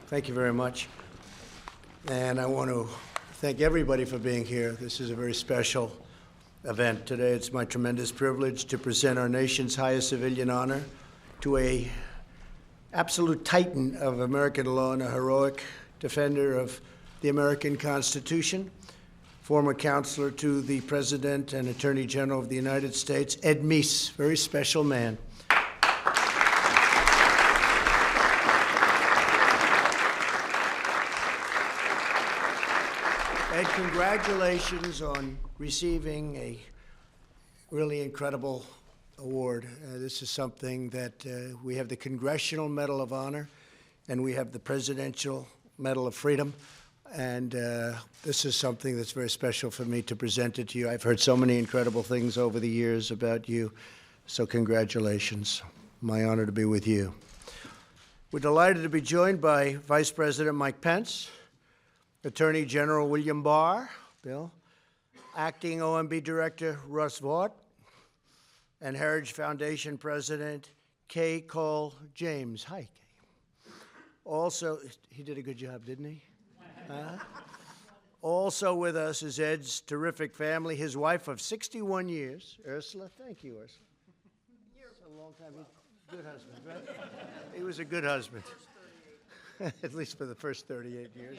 Thank you very much. And I want to thank everybody for being here. This is a very special event today. It's my tremendous privilege to present our nation's highest civilian honor to a absolute titan of American law and a heroic defender of the American Constitution, former counselor to the President and Attorney General of the United States, Ed Meese, very special man. Ed, congratulations on receiving a really incredible award. This is something that we have the Congressional Medal of Honor and we have the Presidential Medal of Freedom. And this is something that's very special for me to present it to you. I've heard so many incredible things over the years about you, so congratulations. My honor to be with you. We're delighted to be joined by Vice President Mike Pence, Attorney General William Barr, Bill, Acting OMB Director Russ Vought, and Heritage Foundation President Kay Cole James. Hi, Kay. Also, he did a good job, didn't he? Also with us is Ed's terrific family, his wife of 61 years, Ursula. Thank you, Ursula. It's a long time. Good husband, right? He was a good husband. At least for the first 38 years.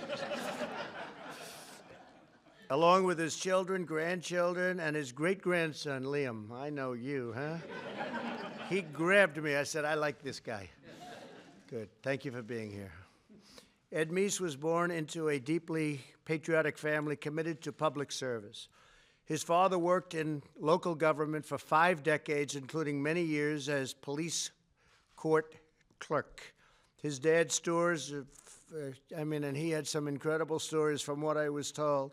Along with his children, grandchildren, and his great-grandson, Liam. I know you, huh? He grabbed me. I said, I like this guy. Good. Thank you for being here. Ed Meese was born into a deeply patriotic family committed to public service. His father worked in local government for 5 decades, including many years as police court clerk. His dad's stories, and he had some incredible stories from what I was told.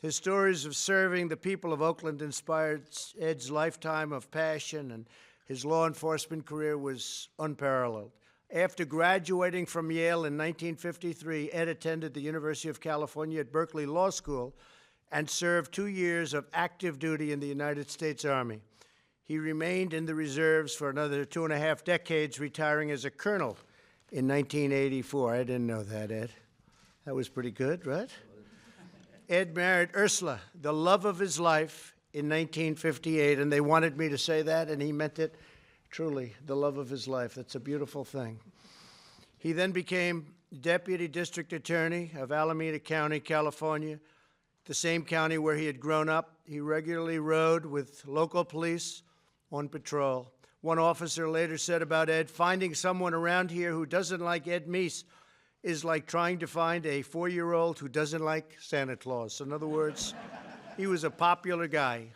His stories of serving the people of Oakland inspired Ed's lifetime of passion, and his law enforcement career was unparalleled. After graduating from Yale in 1953, Ed attended the University of California at Berkeley Law School and served 2 years of active duty in the United States Army. He remained in the reserves for another 2.5 decades, retiring as a colonel in 1984. I didn't know that, Ed. That was pretty good, right? Ed married Ursula, the love of his life, in 1958, and they wanted me to say that, and he meant it truly, the love of his life. That's a beautiful thing. He then became Deputy District Attorney of Alameda County, California, the same county where he had grown up. He regularly rode with local police on patrol. One officer later said about Ed, finding someone around here who doesn't like Ed Meese is like trying to find a 4-year-old who doesn't like Santa Claus. In other words, he was a popular guy.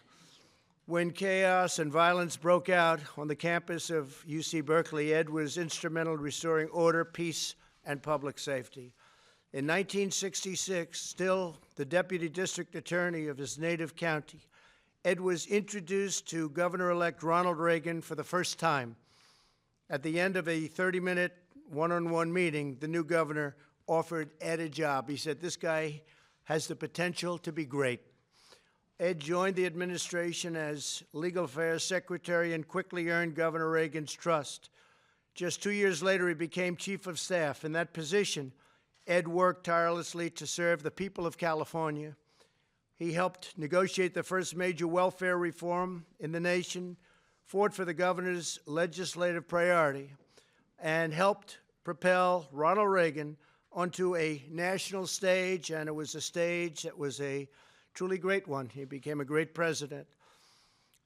When chaos and violence broke out on the campus of UC Berkeley, Ed was instrumental in restoring order, peace, and public safety. In 1966, still the deputy district attorney of his native county, Ed was introduced to Governor-elect Ronald Reagan for the first time. At the end of a 30-minute one-on-one meeting, the new governor offered Ed a job. He said, this guy has the potential to be great. Ed joined the administration as Legal Affairs Secretary and quickly earned Governor Reagan's trust. Just 2 years later, he became Chief of Staff. In that position, Ed worked tirelessly to serve the people of California. He helped negotiate the first major welfare reform in the nation, fought for the governor's legislative priority, and helped propel Ronald Reagan onto a national stage, and it was a stage that was a truly great one. He became a great president.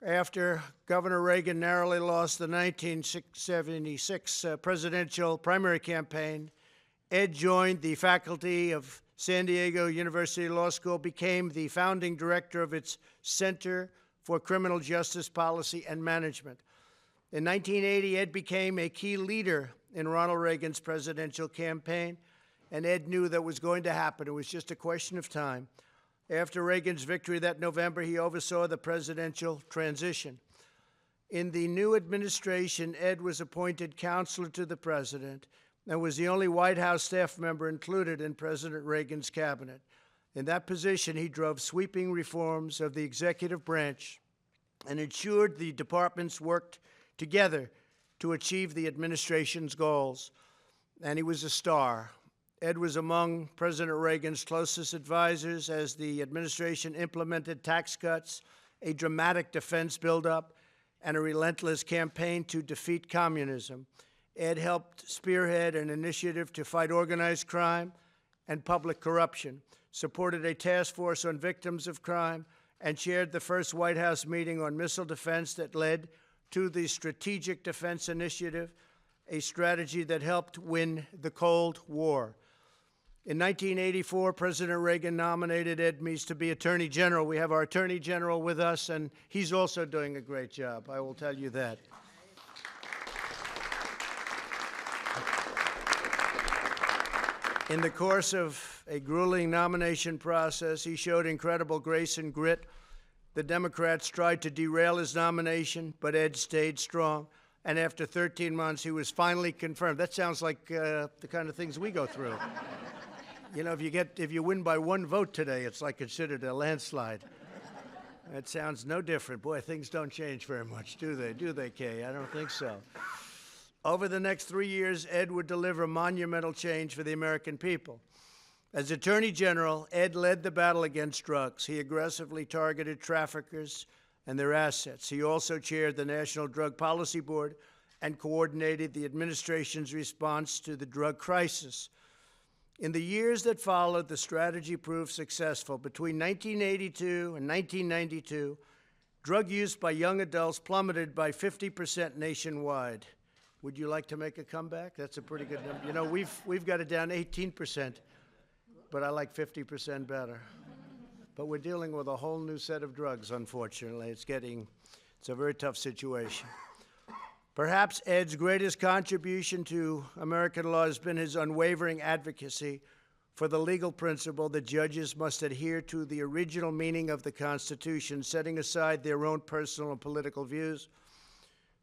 After Governor Reagan narrowly lost the 1976 presidential primary campaign, Ed joined the faculty of San Diego University Law School, became the founding director of its Center for Criminal Justice Policy and Management. In 1980, Ed became a key leader in Ronald Reagan's presidential campaign, and Ed knew that was going to happen. It was just a question of time. After Reagan's victory that November, he oversaw the presidential transition. In the new administration, Ed was appointed counselor to the president and was the only White House staff member included in President Reagan's cabinet. In that position, he drove sweeping reforms of the executive branch and ensured the departments worked together to achieve the administration's goals. And he was a star. Ed was among President Reagan's closest advisors as the administration implemented tax cuts, a dramatic defense buildup, and a relentless campaign to defeat communism. Ed helped spearhead an initiative to fight organized crime and public corruption, supported a task force on victims of crime, and chaired the first White House meeting on missile defense that led to the Strategic Defense Initiative, a strategy that helped win the Cold War. In 1984, President Reagan nominated Ed Meese to be Attorney General. We have our Attorney General with us, and he's also doing a great job, I will tell you that. In the course of a grueling nomination process, he showed incredible grace and grit. The Democrats tried to derail his nomination, but Ed stayed strong. And after 13 months, he was finally confirmed. That sounds like the kind of things we go through. You know, if you win by one vote today, it's like considered a landslide. It sounds no different. Boy, things don't change very much, do they? Do they, Kay? I don't think so. Over the next 3 years, Ed would deliver monumental change for the American people. As Attorney General, Ed led the battle against drugs. He aggressively targeted traffickers and their assets. He also chaired the National Drug Policy Board and coordinated the administration's response to the drug crisis. In the years that followed, the strategy proved successful. Between 1982 and 1992, drug use by young adults plummeted by 50% nationwide. Would you like to make a comeback? That's a pretty good number. You know, we've got it down 18%, but I like 50% better. But we're dealing with a whole new set of drugs, unfortunately. It's a very tough situation. Perhaps Ed's greatest contribution to American law has been his unwavering advocacy for the legal principle that judges must adhere to the original meaning of the Constitution, setting aside their own personal and political views.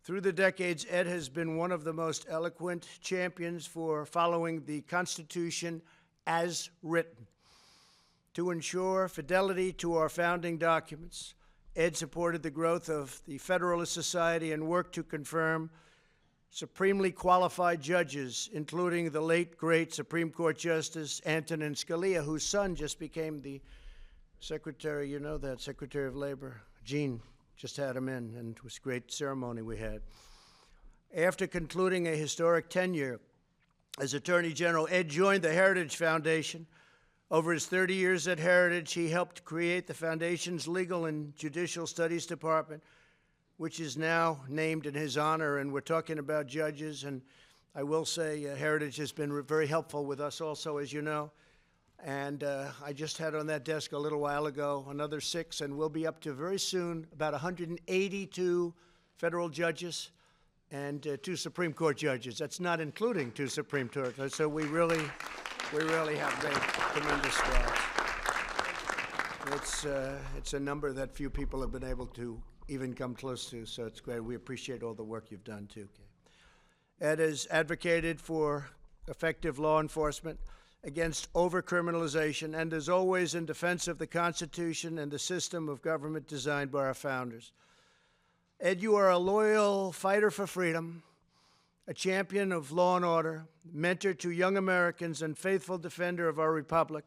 Through the decades, Ed has been one of the most eloquent champions for following the Constitution as written. To ensure fidelity to our founding documents, Ed supported the growth of the Federalist Society and worked to confirm supremely qualified judges, including the late, great Supreme Court Justice Antonin Scalia, whose son just became the Secretary, you know that, Secretary of Labor. Gene just had him in, and it was a great ceremony we had. After concluding a historic tenure as Attorney General, Ed joined the Heritage Foundation. Over his 30 years at Heritage, he helped create the Foundation's Legal and Judicial Studies Department, which is now named in his honor. And we're talking about judges, and I will say Heritage has been very helpful with us also, as you know. And I just had on that desk a little while ago another 6, and we'll be up to very soon about 182 federal judges and 2 Supreme Court judges. That's not including 2 Supreme Court judges. So we really have made tremendous strides. It's a number that few people have been able to even come close to, so it's great. We appreciate all the work you've done, too. Ed has advocated for effective law enforcement against over-criminalization and is always in defense of the Constitution and the system of government designed by our founders. Ed, you are a loyal fighter for freedom, a champion of law and order, mentor to young Americans, and faithful defender of our republic.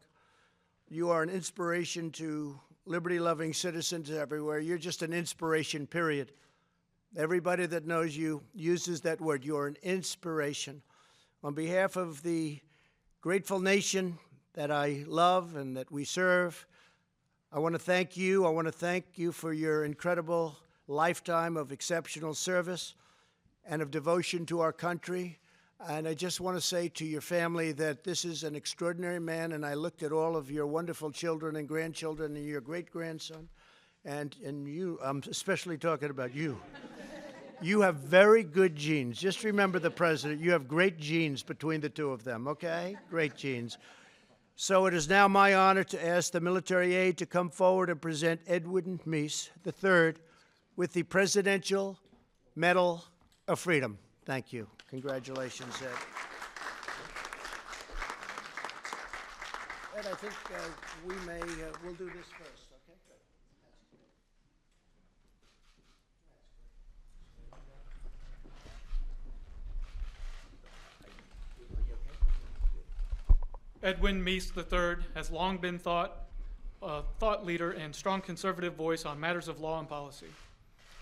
You are an inspiration to liberty-loving citizens everywhere. You're just an inspiration, period. Everybody that knows you uses that word. You are an inspiration. On behalf of the grateful nation that I love and that we serve, I want to thank you. I want to thank you for your incredible lifetime of exceptional service and of devotion to our country. And I just want to say to your family that this is an extraordinary man, and I looked at all of your wonderful children and grandchildren and your great-grandson, and you, I'm especially talking about you. You have very good genes. Just remember the president. You have great genes between the two of them, okay? Great genes. So it is now my honor to ask the military aide to come forward and present Edwin Meese III with the Presidential Medal of Freedom. Thank you. Congratulations, Ed. Ed, I think we'll do this first, okay? Good. Edwin Meese III has long been a thought leader and strong conservative voice on matters of law and policy.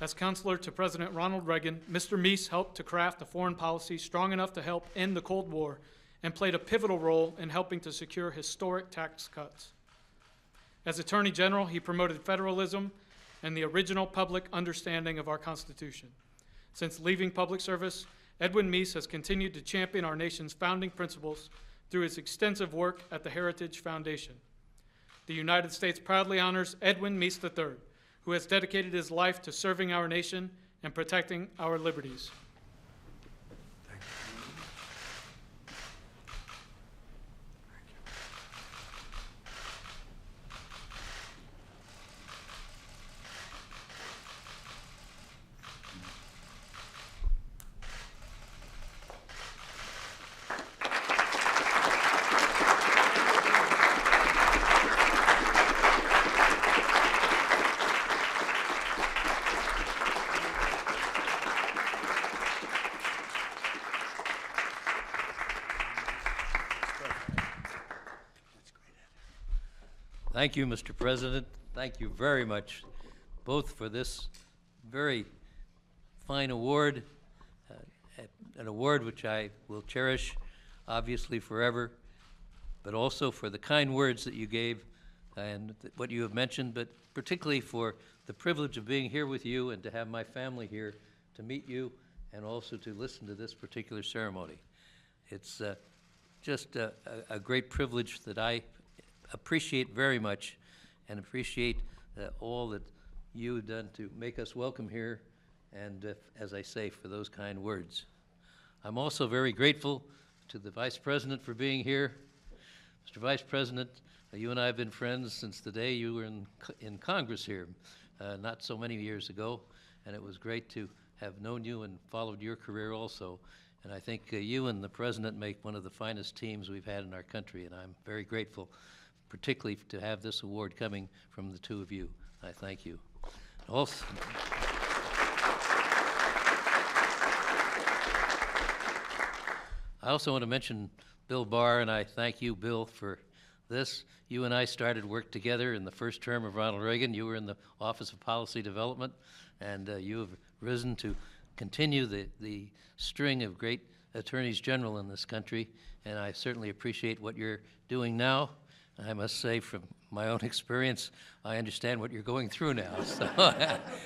As counselor to President Ronald Reagan, Mr. Meese helped to craft a foreign policy strong enough to help end the Cold War and played a pivotal role in helping to secure historic tax cuts. As Attorney General, he promoted federalism and the original public understanding of our Constitution. Since leaving public service, Edwin Meese has continued to champion our nation's founding principles through his extensive work at the Heritage Foundation. The United States proudly honors Edwin Meese III, who has dedicated his life to serving our nation and protecting our liberties. Thank you, Mr. President. Thank you very much, both for this very fine award, an award which I will cherish, obviously, forever, but also for the kind words that you gave and what you have mentioned, but particularly for the privilege of being here with you and to have my family here to meet you and also to listen to this particular ceremony. It's just a great privilege that I appreciate very much and appreciate all that you have done to make us welcome here and, as I say, for those kind words. I'm also very grateful to the Vice President for being here. Mr. Vice President, you and I have been friends since the day you were in Congress here, not so many years ago, and it was great to have known you and followed your career also. And I think you and the President make one of the finest teams we've had in our country, and I'm very grateful, particularly to have this award coming from the two of you. I thank you. Also, I also want to mention Bill Barr, and I thank you, Bill, for this. You and I started work together in the first term of Ronald Reagan. You were in the Office of Policy Development, and you have risen to continue the string of great attorneys general in this country, and I certainly appreciate what you're doing now. I must say, from my own experience, I understand what you're going through now.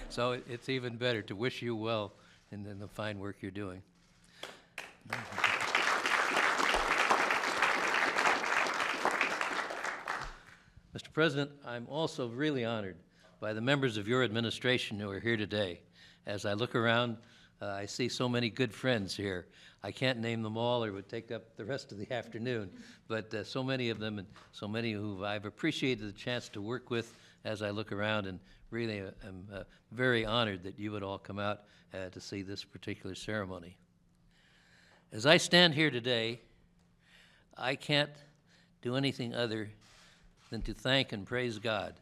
So it's even better to wish you well in the fine work you're doing. Mr. President, I'm also really honored by the members of your administration who are here today. As I look around, I see so many good friends here. I can't name them all or it would take up the rest of the afternoon, but so many of them and so many who I've appreciated the chance to work with as I look around, and really am very honored that you would all come out to see this particular ceremony. As I stand here today, I can't do anything other than to thank and praise God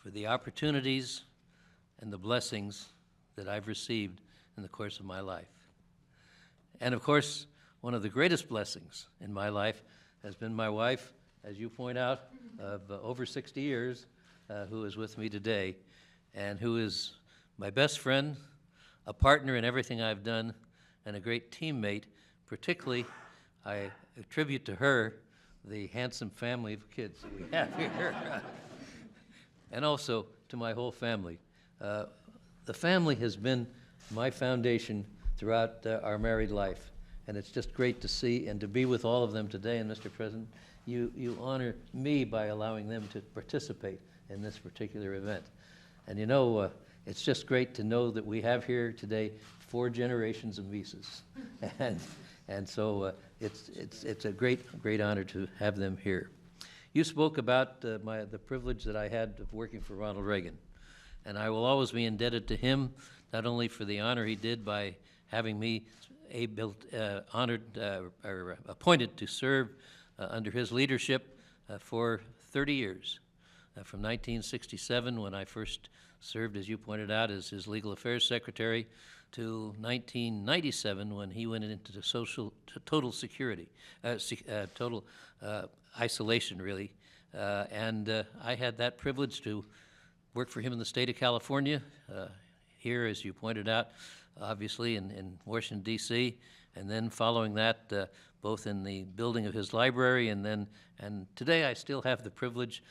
for the opportunities and the blessings that I've received in the course of my life. And of course, one of the greatest blessings in my life has been my wife, as you point out, of over 60 years, who is with me today, and who is my best friend, a partner in everything I've done, and a great teammate. Particularly, I attribute to her the handsome family of kids that we have here, and also to my whole family. The family has been my foundation throughout our married life, and it's just great to see and to be with all of them today. And Mr. President, you honor me by allowing them to participate in this particular event. And you know, it's just great to know that we have here today 4 generations of Meeses, and so it's a great honor to have them here. You spoke about the privilege that I had of working for Ronald Reagan, and I will always be indebted to him, not only for the honor he did by having me appointed to serve under his leadership for 30 years, from 1967, when I first served, as you pointed out, as his legal affairs secretary, to 1997 when he went into the total security, total isolation, really. I had that privilege to work for him in the state of California, here, as you pointed out, obviously in Washington, D.C., and then following that, both in the building of his library, and today I still have the privilege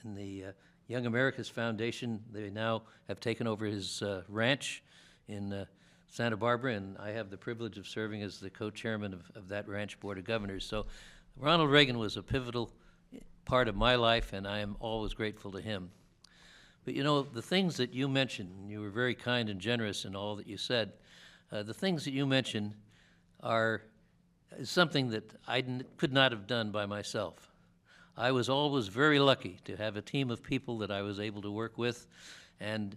in the Young Americas Foundation. They now have taken over his ranch in Santa Barbara, and I have the privilege of serving as the co-chairman of that ranch board of governors. So Ronald Reagan was a pivotal part of my life, and I am always grateful to him. But you know, the things that you mentioned, and you were very kind and generous in all that you said, the things that you mentioned is something that I could not have done by myself. I was always very lucky to have a team of people that I was able to work with, and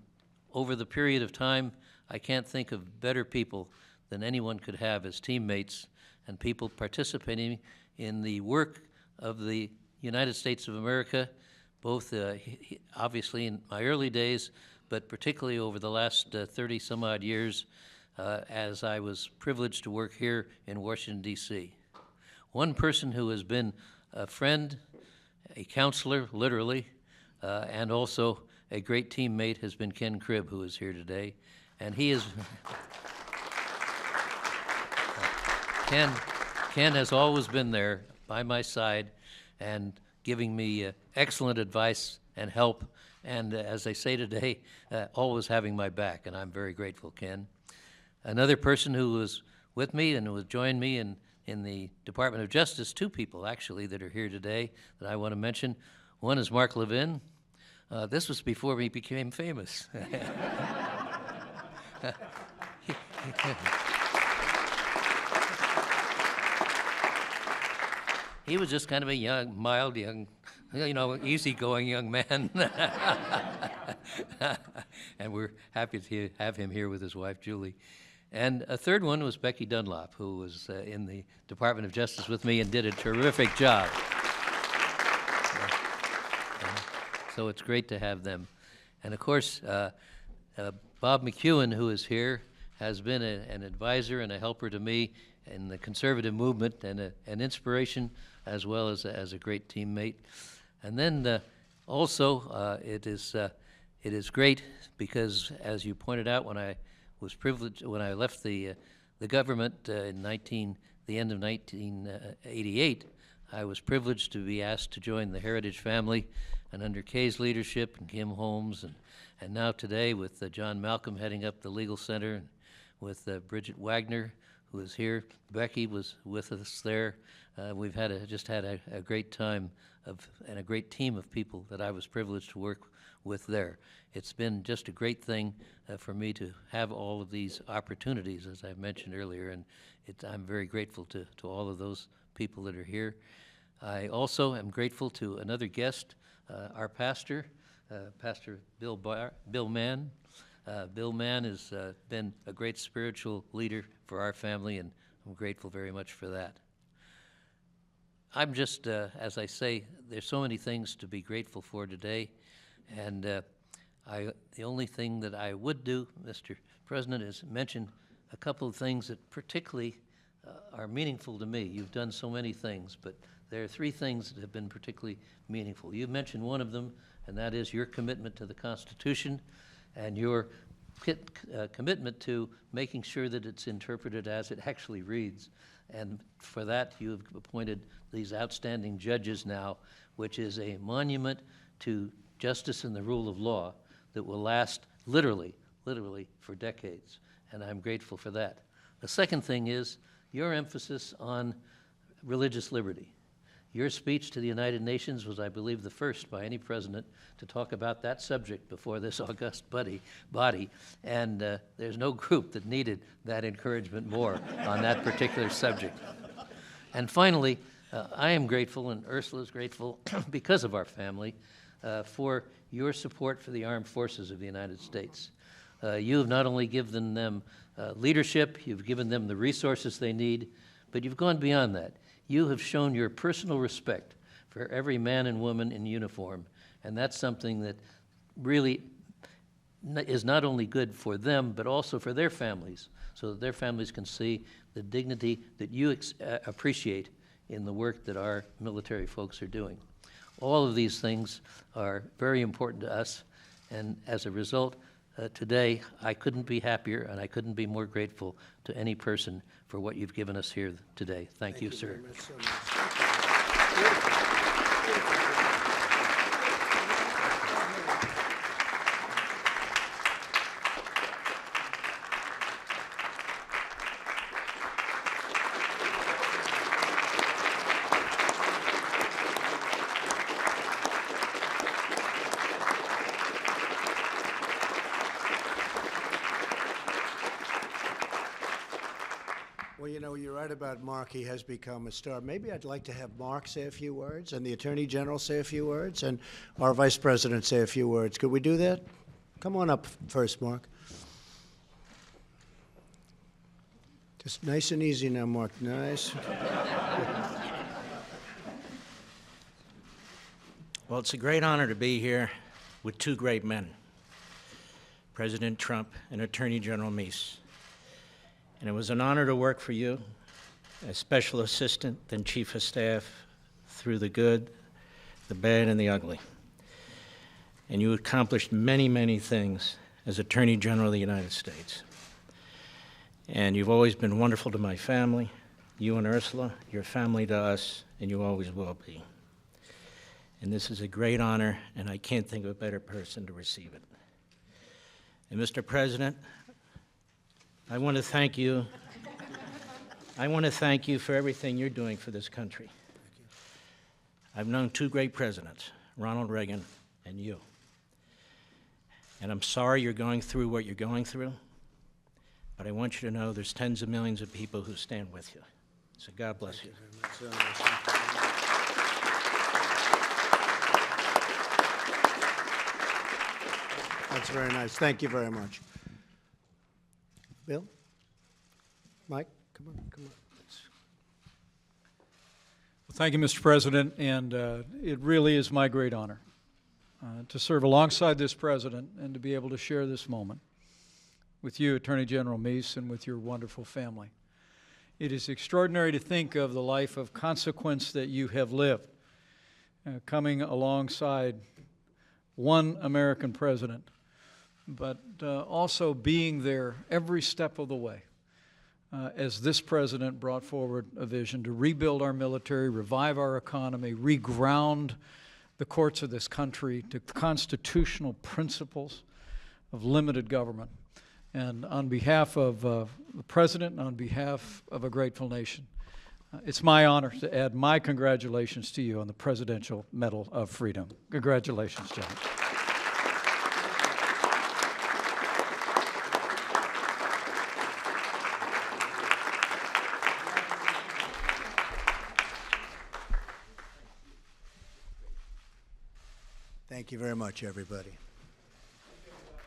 over the period of time, I can't think of better people than anyone could have as teammates and people participating in the work of the United States of America, both obviously in my early days, but particularly over the last 30-some-odd years as I was privileged to work here in Washington, D.C. One person who has been a friend, a counselor, literally, and also a great teammate has been Ken Cribb, who is here today. And he is, Ken has always been there by my side and giving me excellent advice and help, and as I say today, always having my back, and I'm very grateful, Ken. Another person who was with me and who has joined me in the Department of Justice, two people actually that are here today that I want to mention. One is Mark Levin. This was before he became famous. He was just kind of a young, mild, young, easygoing young man. And we're happy to have him here with his wife, Julie. And a third one was Becky Dunlop, who was in the Department of Justice with me and did a terrific job. So it's great to have them. And of course, Bob McEwen, who is here, has been an advisor and a helper to me in the conservative movement and an inspiration as well as a great teammate. And then also it is great because, as you pointed out, when I was privileged, when I left the government in the end of 1988, I was privileged to be asked to join the Heritage family, and under Kay's leadership and Kim Holmes, and now today with John Malcolm heading up the Legal Center, and with Bridget Wagner, who is here. Becky was with us there. We've just had a great time and a great team of people that I was privileged to work with there. It's been just a great thing for me to have all of these opportunities, as I mentioned earlier, and I'm very grateful to all of those people that are here. I also am grateful to another guest, our pastor, Pastor Bill Mann. Bill Mann has been a great spiritual leader for our family, and I'm grateful very much for that. I'm just, as I say, there's so many things to be grateful for today, and the only thing that I would do, Mr. President, is mention a couple of things that particularly are meaningful to me. You've done so many things, but there are three things that have been particularly meaningful. You mentioned one of them, and that is your commitment to the Constitution and your commitment to making sure that it's interpreted as it actually reads. And for that, you've appointed these outstanding judges now, which is a monument to justice and the rule of law that will last literally for decades. And I'm grateful for that. The second thing is your emphasis on religious liberty. Your speech to the United Nations was, I believe, the first by any president to talk about that subject before this august body, and there's no group that needed that encouragement more on that particular subject. And finally, I am grateful, and Ursula is grateful, because of our family, for your support for the armed forces of the United States. You have not only given them leadership, you've given them the resources they need, but you've gone beyond that. You have shown your personal respect for every man and woman in uniform, and that's something that really is not only good for them, but also for their families, so that their families can see the dignity that you appreciate in the work that our military folks are doing. All of these things are very important to us, and as a result, today, I couldn't be happier and I couldn't be more grateful to any person for what you've given us here today. Thank you, sir. Very much so much. Well, you know, you're right about Mark. He has become a star. Maybe I'd like to have Mark say a few words, and the Attorney General say a few words, and our Vice President say a few words. Could we do that? Come on up first, Mark. Just nice and easy now, Mark. Nice. Well, it's a great honor to be here with two great men, President Trump and Attorney General Meese. And it was an honor to work for you as Special Assistant, then Chief of Staff, through the good, the bad, and the ugly. And you accomplished many, many things as Attorney General of the United States. And you've always been wonderful to my family, you and Ursula, your family to us, and you always will be. And this is a great honor, and I can't think of a better person to receive it. And Mr. President, I want to thank you. I want to thank you for everything you're doing for this country. I've known two great presidents, Ronald Reagan and you. And I'm sorry you're going through what you're going through, but I want you to know there's tens of millions of people who stand with you. So God bless you. That's very nice. Thank you very much. Bill? Mike? Come on, come on. Well, thank you, Mr. President, and it really is my great honor to serve alongside this president and to be able to share this moment with you, Attorney General Meese, and with your wonderful family. It is extraordinary to think of the life of consequence that you have lived, coming alongside one American president, but also being there every step of the way as this president brought forward a vision to rebuild our military, revive our economy, reground the courts of this country to constitutional principles of limited government. And on behalf of the president and on behalf of a grateful nation, it's my honor to add my congratulations to you on the Presidential Medal of Freedom. Congratulations, gentlemen. Thank you very much, everybody.